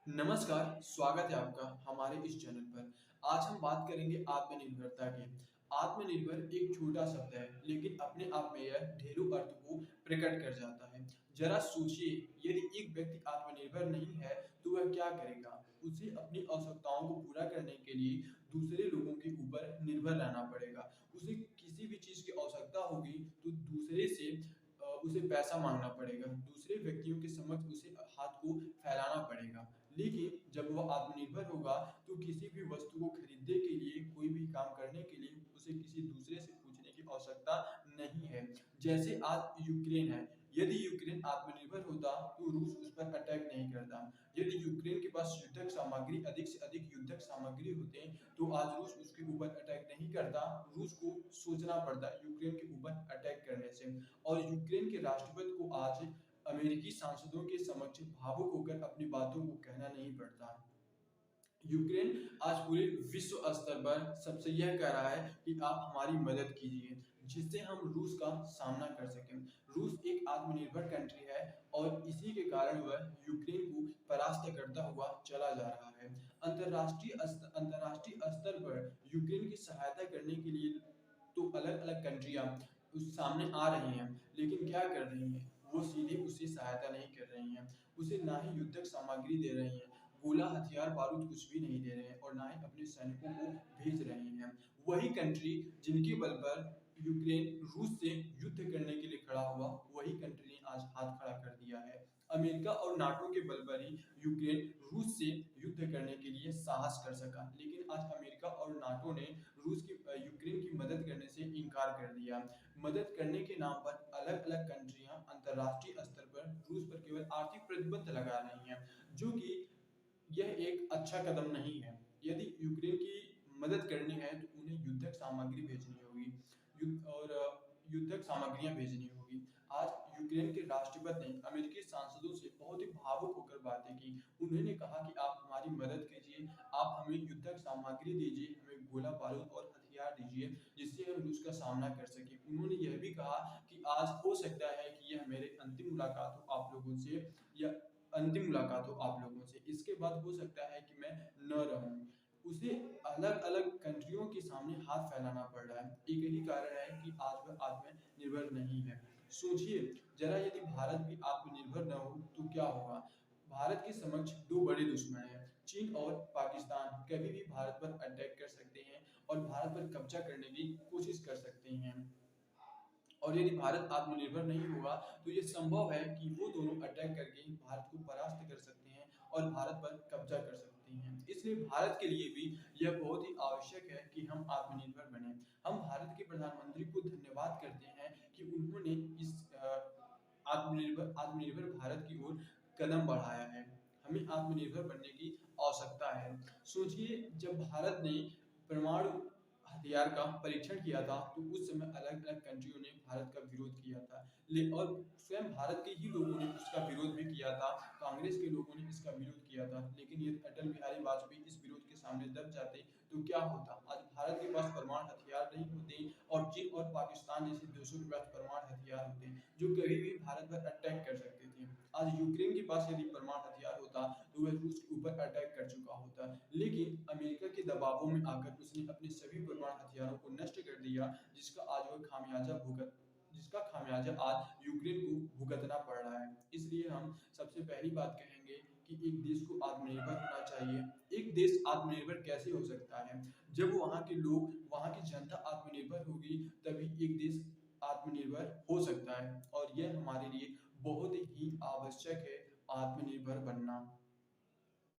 नमस्कार, स्वागत है आपका हमारे इस चैनल पर। आज हम बात करेंगे आत्मनिर्भरता की। आत्मनिर्भर एक छोटा शब्द है, लेकिन अपने आप में यह ढेरों अर्थ को प्रकट कर जाता है। जरा सोचिए, यदि एक व्यक्ति आत्मनिर्भर नहीं है, तो वह क्या करेगा? उसे अपनी आवश्यकताओं को पूरा करने के लिए दूसरे लोगों के ऊपर निर्भर रहना पड़ेगा। उसे किसी भी चीज़ की आवश्यकता होगी, तो दूसरे से उसे पैसा माँगना पड़ेगा, दूसरे व्यक्तियों के समक्ष उसे हाथ को फैलाना पड़ेगा। लेकिन जब वह आत्मनिर्भर होगा, तो किसी भी वस्तु को खरीदने के लिए, कोई भी काम करने के लिए उसे किसी दूसरे से पूछने की आवश्यकता नहीं है। जैसे आज यूक्रेन है, यदि यूक्रेन आत्मनिर्भर होता, तो रूस उस पर अटैक नहीं करता। यदि यूक्रेन के पास युद्धक सामग्री अधिक से अधिक युद्धक सामग्री होते, तो आज रूस उसके ऊपर अटैक नहीं करता। रूस को सोचना पड़ता यूक्रेन के ऊपर अटैक करने से। और यूक्रेन के राष्ट्रपति को आज अमेरिकी सांसदों के समक्ष भावुक होकर अपनी बातों को कहना नहीं पड़ता। यूक्रेन आज पूरे विश्व स्तर पर सबसे यह कह रहा है कि आप हमारी मदद कीजिए, जिससे हम रूस का सामना कर सकें। रूस एक आत्मनिर्भर कंट्री है और इसी के कारण वह यूक्रेन को परास्त करता हुआ चला जा रहा है। अंतर्राष्ट्रीय स्तर पर यूक्रेन की सहायता करने के लिए तो अलग-अलग कंट्रियाँ उस सामने आ रही हैं, लेकिन क्या कर रही हैं? वो सीधे उसे सहायता नहीं कर रही हैं। उसे ना ही युद्धक सामग्री दे रही हैं, गोला, हथियार, बारूद कुछ भी नहीं दे रहे हैं और ना ही अपने सैनिकों को भेज रहे हैं। वही कंट्री जिनके बल पर यूक्रेन रूस से युद्ध करने के लिए खड़ा हुआ, वही कंट्री ने आज हाथ खड़ा कर दिया है। अमेरिका और नाटो के बल पर ही यूक्रेन रूस से युद्ध करने के लिए साहस कर सका। लेकिन आज अमेरिका और नाटो ने यूक्रेन की मदद करने से इनकार कर दिया। मदद करने के नाम पर अलग-अलग कंट्रियाँ अंतर्राष्ट्रीय स्तर पर रूस पर केवल आर्थिक प्रतिबंध लगा रही हैं, जो कि यह एक अच्छा कदम नहीं है। यदि यूक्रेन की मदद करनी है, तो उन्हें युद्धक सामग्री भेजनी होगी युद्धक सामग्रियाँ भेजनी होगी। आज यूक्रेन के राष्ट्रपति ने अमेरिकी सांसदों से बहुत ही भावुक होकर बातें की। उन्होंने कहा कि आप हमारी मदद कीजिए, आप हमें युद्धक सामग्री दीजिए, हमें गोला-बारूद और हथियार दीजिए, जिससे हम रूस का सामना कर सकें। उन्होंने यह भी कहा कि आज हो सकता है कि यह मेरी अंतिम मुलाकात हो आप लोगों से या अंतिम मुलाकात हो आप लोगों से। इसके बाद हो सकता है कि मैं न रहूँ। उसे अलग-अलग कंट्रियों के सामने हाथ फैलाना पड़ रहा है। एक यही कारण है कि आज वह आत्मनिर्भर नहीं है। सोचिए, ज़रा यदि भारत भी आत्मनिर्भर न हो, तो क्या होगा? भारत के समक्ष 2 बड़े दुश्मन हैं, चीन और पाकिस्तान कभी भी भारत पर अटैक कर सकते हैं और भारत पर कब्ज़ा करने की कोशिश कर सकते हैं। और यदि भारत आत्मनिर्भर नहीं होगा, तो ये संभव है कि वो दोनों अटैक करके भारत को परास्त कर सकते हैं और भारत पर कब्जा कर सकते हैं। इसलिए भारत के लिए भी यह बहुत ही आवश्यक है कि हम आत्मनिर्भर बनें। हम भारत के प्रधानमंत्री को धन्यवाद करते हैं कि उन्होंने इस आत्मनिर्भर भारत की ओर कदम बढ़ाया है। हमें आत्मनिर्भर बनने की आवश्यकता है। सोचिए, जब भारत ने परमाणु हथियार का परीक्षण किया था, तो उस समय अलग-अलग कंट्रियों ने भारत का विरोध किया था। और स्वयं भारत के ही लोगों ने उसका विरोध भी किया था, कांग्रेस के लोगों ने इसका विरोध किया था। लेकिन यदि अटल बिहारी वाजपेयी इस विरोध के सामने दब जाते, तो क्या होता? आज भारत के पास परमाणु हथियार नहीं होते और चीन और पाकिस्तान जैसे देशों के पास परमाणु हथियार होते, जो कभी भी भारत पर अटैक कर सकते थे। आज यूक्रेन के पास यदि परमाणु हथियार होता, तो वह रूस के ऊपर अटैक कर चुका होता। लेकिन अमेरिका के दबावों में आकर उसने अपने सभी परमाणु हथियारों को नष्ट कर दिया, जिसका खामियाजा आज यूक्रेन को भुगतना पड़ रहा है। इसलिए हम सबसे पहली बात कहेंगे कि एक देश को आत्मनिर्भर होना चाहिए। एक देश आत्मनिर्भर कैसे हो सकता है? जब वहाँ के लोग, वहाँ की जनता आत्मनिर्भर होगी, तभी एक देश आत्मनिर्भर हो सकता है और यह हमारे लिए बहुत ही आवश्यक है, आत्मनिर्भर बनना।